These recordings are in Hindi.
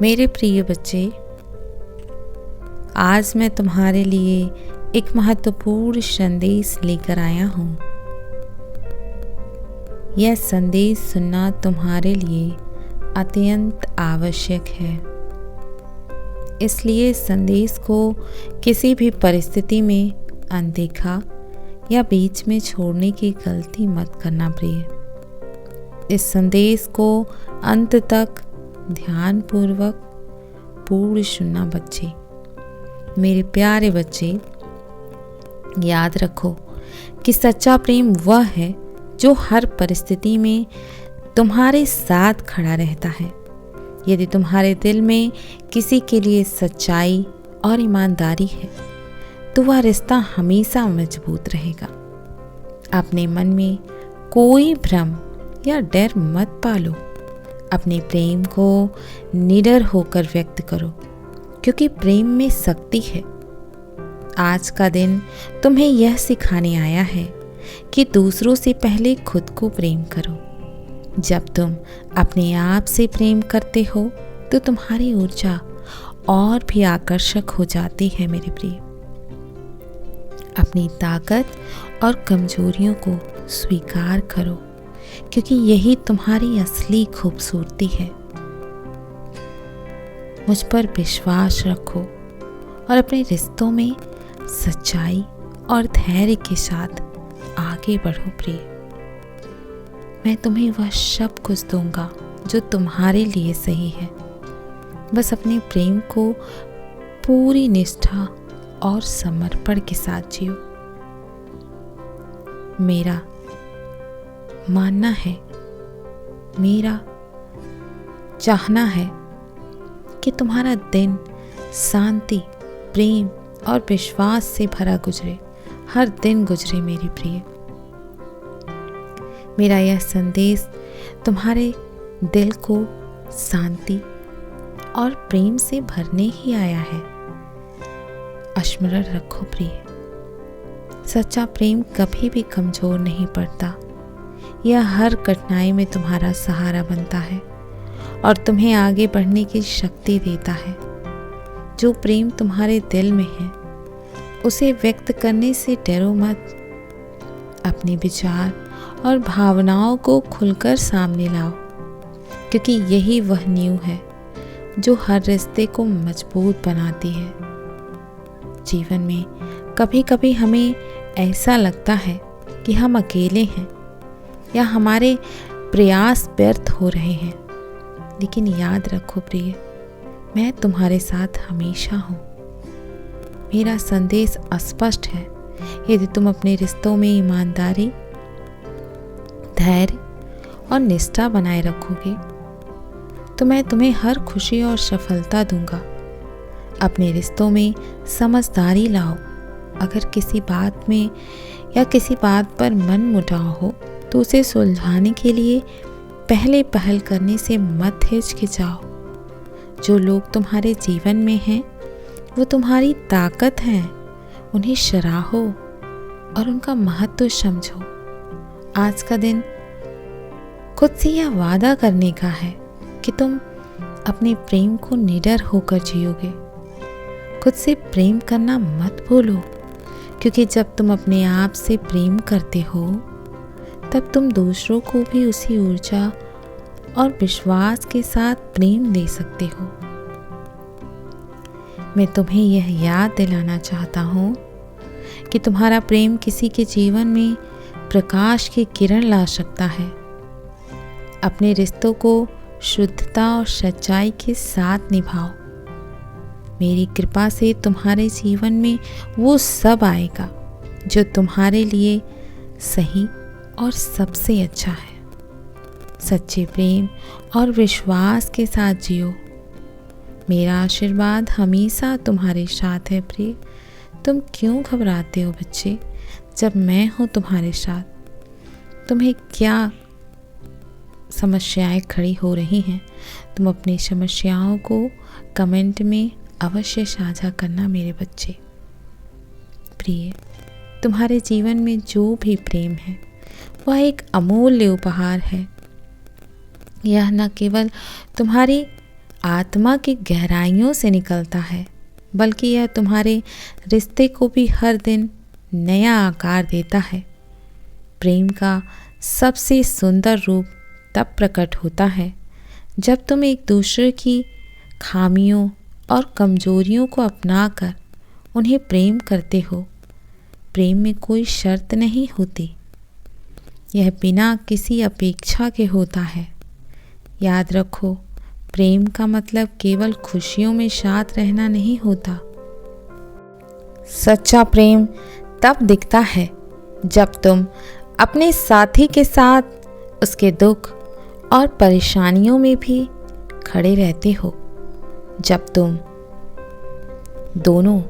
मेरे प्रिय बच्चे, आज मैं तुम्हारे लिए एक महत्वपूर्ण संदेश लेकर आया हूँ। यह संदेश सुनना तुम्हारे लिए अत्यंत आवश्यक है। इसलिए संदेश को किसी भी परिस्थिति में अनदेखा या बीच में छोड़ने की गलती मत करना प्रिय। इस संदेश को अंत तक ध्यानपूर्वक पूर्ण सुनना बच्चे। मेरे प्यारे बच्चे, याद रखो कि सच्चा प्रेम वह है जो हर परिस्थिति में तुम्हारे साथ खड़ा रहता है। यदि तुम्हारे दिल में किसी के लिए सच्चाई और ईमानदारी है तो वह रिश्ता हमेशा मजबूत रहेगा। अपने मन में कोई भ्रम या डर मत पालो। अपने प्रेम को निडर होकर व्यक्त करो, क्योंकि प्रेम में शक्ति है। आज का दिन तुम्हें यह सिखाने आया है कि दूसरों से पहले खुद को प्रेम करो। जब तुम अपने आप से प्रेम करते हो तो तुम्हारी ऊर्जा और भी आकर्षक हो जाती है मेरे प्रिय। अपनी ताकत और कमजोरियों को स्वीकार करो, क्योंकि यही तुम्हारी असली खूबसूरती है। मुझ पर विश्वास रखो और अपने रिश्तों में सच्चाई और धैर्य के साथ आगे बढ़ो प्रिय। मैं तुम्हें वह सब कुछ दूंगा जो तुम्हारे लिए सही है। बस अपने प्रेम को पूरी निष्ठा और समर्पण के साथ जियो। मेरा मानना है, मेरा चाहना है कि तुम्हारा दिन शांति, प्रेम और विश्वास से भरा गुजरे। हर दिन गुजरे मेरी प्रिय। मेरा यह संदेश तुम्हारे दिल को शांति और प्रेम से भरने ही आया है। स्मरण रखो प्रिय, सच्चा प्रेम कभी भी कमजोर नहीं पड़ता। यह हर कठिनाई में तुम्हारा सहारा बनता है और तुम्हें आगे बढ़ने की शक्ति देता है। जो प्रेम तुम्हारे दिल में है उसे व्यक्त करने से डरो मत। अपने विचार और भावनाओं को खुलकर सामने लाओ, क्योंकि यही वह नींव है जो हर रिश्ते को मजबूत बनाती है। जीवन में कभी कभी हमें ऐसा लगता है कि हम अकेले हैं या हमारे प्रयास व्यर्थ हो रहे हैं, लेकिन याद रखो प्रिय, मैं तुम्हारे साथ हमेशा हूँ। मेरा संदेश स्पष्ट है। यदि तुम अपने रिश्तों में ईमानदारी, धैर्य और निष्ठा बनाए रखोगे तो मैं तुम्हें हर खुशी और सफलता दूंगा। अपने रिश्तों में समझदारी लाओ। अगर किसी बात में या किसी बात पर मन मुटाव हो तो उसे सुलझाने के लिए पहले पहल करने से मत हिचकिचाओ। जो लोग तुम्हारे जीवन में हैं वो तुम्हारी ताकत हैं। उन्हें सराहो और उनका महत्व समझो। आज का दिन खुद से यह वादा करने का है कि तुम अपने प्रेम को निडर होकर जियोगे। खुद से प्रेम करना मत भूलो, क्योंकि जब तुम अपने आप से प्रेम करते हो तब तुम दूसरों को भी उसी ऊर्जा और विश्वास के साथ प्रेम दे सकते हो। मैं तुम्हें यह याद दिलाना चाहता हूँ कि तुम्हारा प्रेम किसी के जीवन में प्रकाश की किरण ला सकता है। अपने रिश्तों को शुद्धता और सच्चाई के साथ निभाओ। मेरी कृपा से तुम्हारे जीवन में वो सब आएगा जो तुम्हारे लिए सही और सबसे अच्छा है। सच्चे प्रेम और विश्वास के साथ जियो। मेरा आशीर्वाद हमेशा तुम्हारे साथ है प्रिय। तुम क्यों घबराते हो बच्चे, जब मैं हूँ तुम्हारे साथ। तुम्हें क्या समस्याएं खड़ी हो रही हैं, तुम अपनी समस्याओं को कमेंट में अवश्य साझा करना मेरे बच्चे। प्रिय, तुम्हारे जीवन में जो भी प्रेम है वह एक अमूल्य उपहार है। यह न केवल तुम्हारी आत्मा की गहराइयों से निकलता है, बल्कि यह तुम्हारे रिश्ते को भी हर दिन नया आकार देता है। प्रेम का सबसे सुंदर रूप तब प्रकट होता है जब तुम एक दूसरे की खामियों और कमजोरियों को अपनाकर उन्हें प्रेम करते हो। प्रेम में कोई शर्त नहीं होती, यह बिना किसी अपेक्षा के होता है। याद रखो, प्रेम का मतलब केवल खुशियों में साथ रहना नहीं होता। सच्चा प्रेम तब दिखता है जब तुम अपने साथी के साथ उसके दुख और परेशानियों में भी खड़े रहते हो। जब तुम दोनों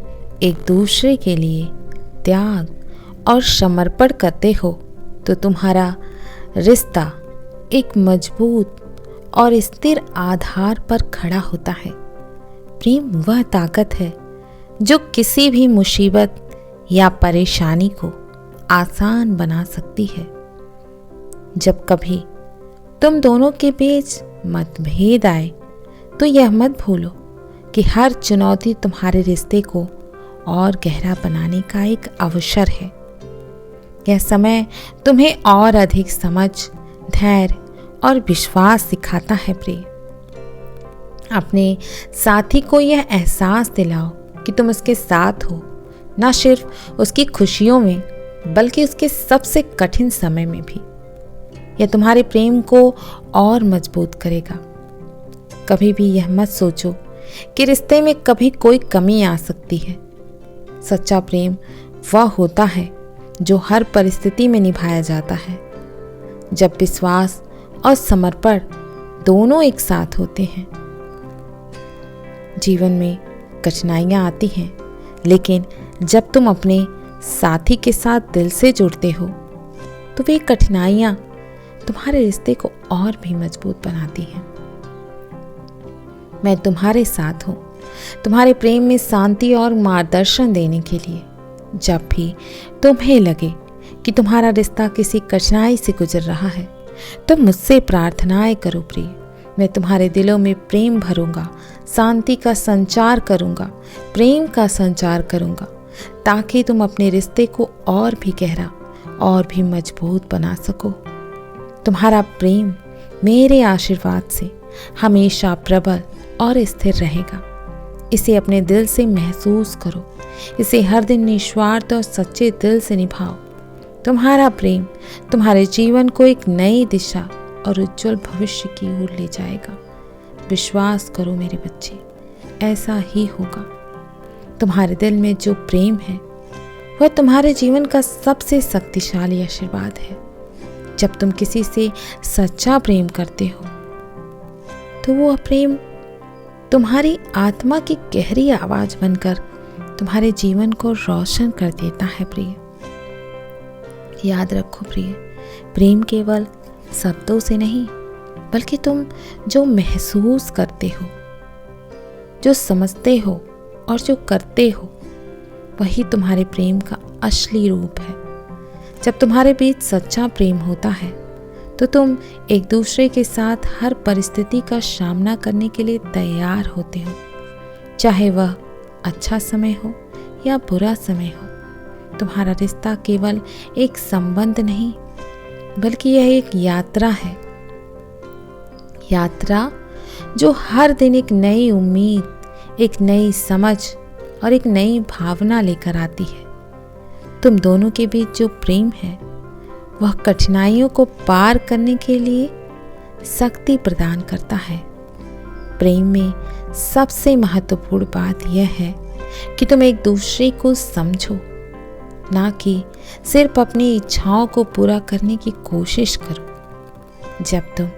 एक दूसरे के लिए त्याग और समर्पण करते हो तो तुम्हारा रिश्ता एक मजबूत और स्थिर आधार पर खड़ा होता है। प्रेम वह ताकत है जो किसी भी मुसीबत या परेशानी को आसान बना सकती है। जब कभी तुम दोनों के बीच मतभेद आए तो यह मत भूलो कि हर चुनौती तुम्हारे रिश्ते को और गहरा बनाने का एक अवसर है। यह समय तुम्हें और अधिक समझ, धैर्य और विश्वास सिखाता है। प्रिय, अपने साथी को यह एहसास दिलाओ कि तुम उसके साथ हो, न सिर्फ उसकी खुशियों में बल्कि उसके सबसे कठिन समय में भी। यह तुम्हारे प्रेम को और मजबूत करेगा। कभी भी यह मत सोचो कि रिश्ते में कभी कोई कमी आ सकती है। सच्चा प्रेम वह होता है जो हर परिस्थिति में निभाया जाता है, जब विश्वास और समर्पण दोनों एक साथ होते हैं। जीवन में कठिनाइयाँ आती हैं, लेकिन जब तुम अपने साथी के साथ दिल से जुड़ते हो तो वे कठिनाइयाँ तुम्हारे रिश्ते को और भी मजबूत बनाती हैं। मैं तुम्हारे साथ हूँ, तुम्हारे प्रेम में शांति और मार्गदर्शन देने के लिए। जब भी तुम्हें लगे कि तुम्हारा रिश्ता किसी कठिनाई से गुजर रहा है तो मुझसे प्रार्थनाएं करो। प्रिय, मैं तुम्हारे दिलों में प्रेम भरूंगा, शांति का संचार करूंगा, प्रेम का संचार करूंगा, ताकि तुम अपने रिश्ते को और भी गहरा और भी मजबूत बना सको। तुम्हारा प्रेम मेरे आशीर्वाद से हमेशा प्रबल और स्थिर रहेगा। इसे अपने दिल से महसूस करो, इसे हर दिन निस्वार्थ और सच्चे दिल से निभाओ। तुम्हारा प्रेम तुम्हारे जीवन को एक नई दिशा और उज्जवल भविष्य की ओर ले जाएगा। विश्वास करो मेरे बच्चे, ऐसा ही होगा। तुम्हारे दिल में जो प्रेम है वह तुम्हारे जीवन का सबसे शक्तिशाली आशीर्वाद है। जब तुम किसी से सच्चा प्रेम करते हो तो वो प्रेम तुम्हारी आत्मा की गहरी आवाज बनकर तुम्हारे जीवन को रोशन कर देता है। प्रिय, याद रखो प्रिय, प्रेम केवल शब्दों से नहीं बल्कि तुम जो महसूस करते हो, जो समझते हो और जो करते हो, वही तुम्हारे प्रेम का असली रूप है। जब तुम्हारे बीच सच्चा प्रेम होता है तो तुम एक दूसरे के साथ हर परिस्थिति का सामना करने के लिए तैयार होते हो, चाहे वह अच्छा समय हो या बुरा समय हो। तुम्हारा रिश्ता केवल एक संबंध नहीं बल्कि यह एक यात्रा है, यात्रा जो हर दिन एक नई उम्मीद, एक नई समझ और एक नई भावना लेकर आती है। तुम दोनों के बीच जो प्रेम है वह कठिनाइयों को पार करने के लिए शक्ति प्रदान करता है। प्रेम में सबसे महत्वपूर्ण बात यह है कि तुम एक दूसरे को समझो, ना कि सिर्फ अपनी इच्छाओं को पूरा करने की कोशिश करो। जब तुम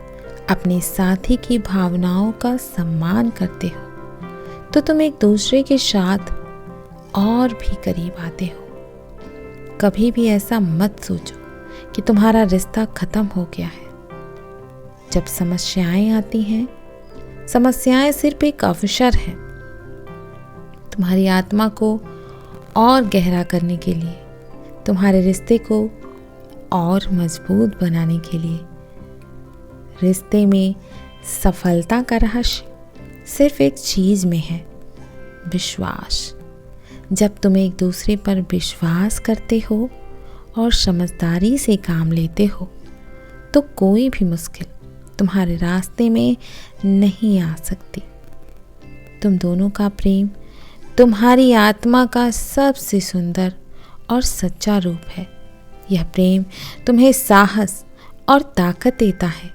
अपने साथी की भावनाओं का सम्मान करते हो तो तुम एक दूसरे के साथ और भी करीब आते हो। कभी भी ऐसा मत सोचो कि तुम्हारा रिश्ता खत्म हो गया है। जब समस्याएं आती हैं, समस्याएं सिर्फ एक अवसर है तुम्हारी आत्मा को और गहरा करने के लिए, तुम्हारे रिश्ते को और मजबूत बनाने के लिए। रिश्ते में सफलता का रहस्य सिर्फ एक चीज में है, विश्वास। जब तुम एक दूसरे पर विश्वास करते हो और समझदारी से काम लेते हो तो कोई भी मुश्किल तुम्हारे रास्ते में नहीं आ सकती। तुम दोनों का प्रेम तुम्हारी आत्मा का सबसे सुंदर और सच्चा रूप है। यह प्रेम तुम्हें साहस और ताकत देता है,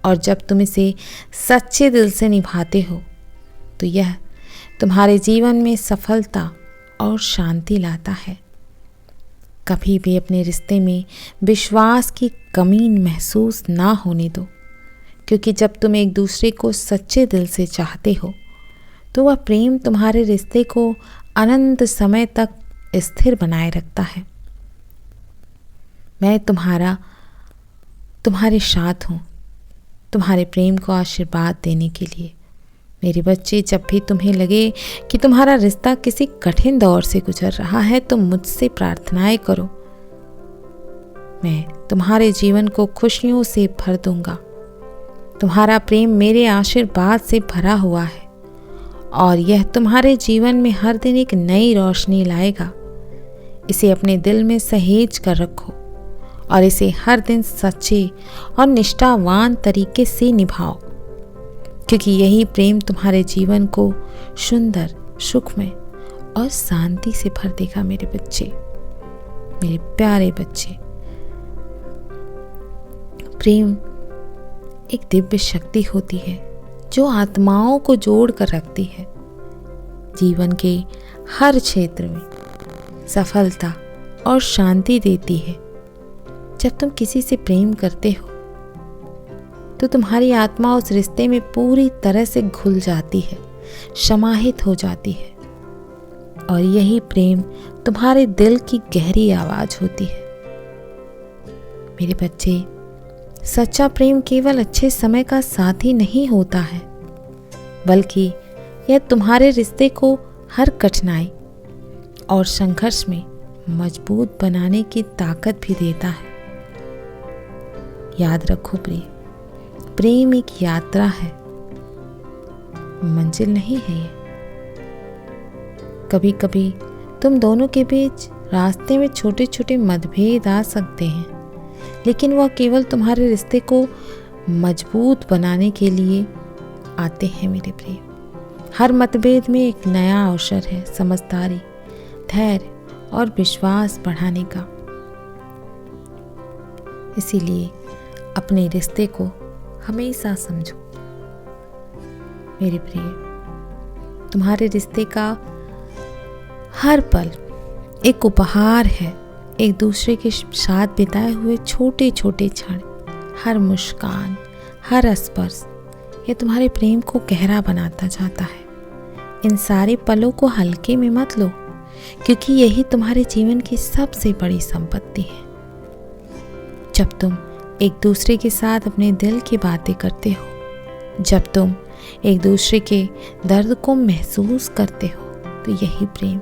और जब तुम इसे सच्चे दिल से निभाते हो तो यह तुम्हारे जीवन में सफलता और शांति लाता है। कभी भी अपने रिश्ते में विश्वास की कमी महसूस ना होने दो, क्योंकि जब तुम एक दूसरे को सच्चे दिल से चाहते हो तो वह प्रेम तुम्हारे रिश्ते को अनंत समय तक स्थिर बनाए रखता है। मैं तुम्हारे साथ हूँ, तुम्हारे प्रेम को आशीर्वाद देने के लिए। मेरे बच्चे, जब भी तुम्हें लगे कि तुम्हारा रिश्ता किसी कठिन दौर से गुजर रहा है तो मुझसे प्रार्थनाएं करो। मैं तुम्हारे जीवन को खुशियों से भर दूंगा। तुम्हारा प्रेम मेरे आशीर्वाद से भरा हुआ है और यह तुम्हारे जीवन में हर दिन एक नई रोशनी लाएगा। इसे अपने दिल में सहेज कर रखो और इसे हर दिन सच्चे और निष्ठावान तरीके से निभाओ, क्योंकि यही प्रेम तुम्हारे जीवन को सुंदर, सुखमय और शांति से भर देगा। मेरे बच्चे, मेरे प्यारे बच्चे, प्रेम एक दिव्य शक्ति होती है जो आत्माओं को जोड़ कर रखती है। जीवन के हर क्षेत्र में सफलता और शांति देती है। जब तुम किसी से प्रेम करते हो तो तुम्हारी आत्मा उस रिश्ते में पूरी तरह से घुल जाती है, समाहित हो जाती है, और यही प्रेम तुम्हारे दिल की गहरी आवाज होती है। मेरे बच्चे, सच्चा प्रेम केवल अच्छे समय का साथी नहीं होता है, बल्कि यह तुम्हारे रिश्ते को हर कठिनाई और संघर्ष में मजबूत बनाने की ताकत भी देता है। याद रखो प्रेम एक यात्रा है, मंजिल नहीं है ये। कभी कभी तुम दोनों के बीच रास्ते में छोटे छोटे मतभेद आ सकते हैं, लेकिन वह केवल तुम्हारे रिश्ते को मजबूत बनाने के लिए आते हैं। मेरे प्रिय, हर मतभेद में एक नया अवसर है समझदारी, धैर्य और विश्वास बढ़ाने का। इसीलिए अपने रिश्ते को हमेशा समझो। मेरे प्रिय, तुम्हारे रिश्ते का हर पल एक उपहार है। एक दूसरे के साथ बिताए हुए छोटे छोटे क्षण, हर मुस्कान, हर स्पर्श, ये तुम्हारे प्रेम को गहरा बनाता जाता है। इन सारे पलों को हल्के में मत लो, क्योंकि यही तुम्हारे जीवन की सबसे बड़ी संपत्ति है। जब तुम एक दूसरे के साथ अपने दिल की बातें करते हो, जब तुम एक दूसरे के दर्द को महसूस करते हो, तो यही प्रेम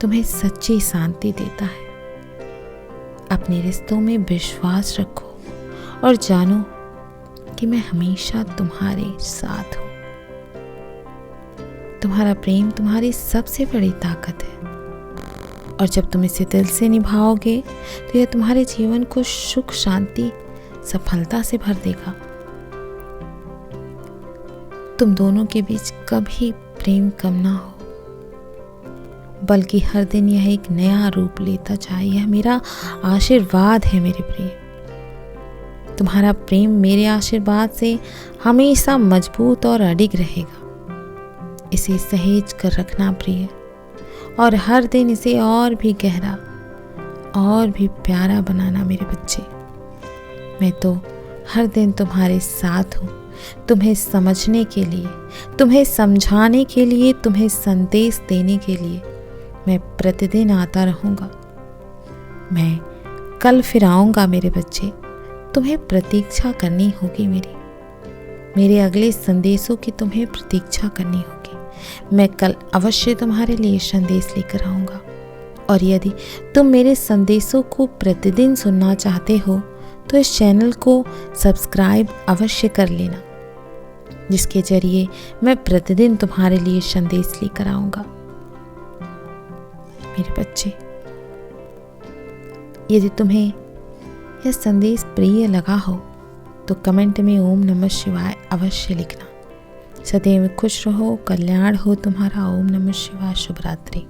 तुम्हें सच्ची शांति देता है। अपने रिश्तों में विश्वास रखो और जानो कि मैं हमेशा तुम्हारे साथ हूँ। तुम्हारा प्रेम तुम्हारी सबसे बड़ी ताकत है, और जब तुम इसे दिल से निभाओगे तो यह तुम्हारे जीवन को सुख, शांति, सफलता से भर देगा। तुम दोनों के बीच कभी प्रेम कम ना हो, बल्कि हर दिन यह एक नया रूप लेता जाए। यह मेरा आशीर्वाद है मेरे प्रिय। तुम्हारा प्रेम मेरे आशीर्वाद से हमेशा मजबूत और अडिग रहेगा। इसे सहेज कर रखना प्रिय, और हर दिन इसे और भी गहरा और भी प्यारा बनाना मेरे बच्चे। मैं तो हर दिन तुम्हारे साथ हूँ, तुम्हें समझने के लिए, तुम्हें समझाने के लिए, तुम्हें संदेश देने के लिए मैं प्रतिदिन आता रहूँगा। मैं कल फिर आऊँगा मेरे बच्चे। तुम्हें प्रतीक्षा करनी होगी मेरे अगले संदेशों की तुम्हें प्रतीक्षा करनी होगी। मैं कल अवश्य तुम्हारे लिए संदेश लेकर आऊँगा, और यदि तुम मेरे संदेशों को प्रतिदिन सुनना चाहते हो तो इस चैनल को सब्सक्राइब अवश्य कर लेना। जिसके जरिए मैं प्रतिदिन तुम्हारे लिए संदेश लेकर आऊंगा। मेरे बच्चे, यदि तुम्हें यह संदेश प्रिय लगा हो तो कमेंट में ओम नमः शिवाय अवश्य लिखना। सदैव खुश रहो, कल्याण हो तुम्हारा। ओम नमः शिवाय। शुभ रात्रि।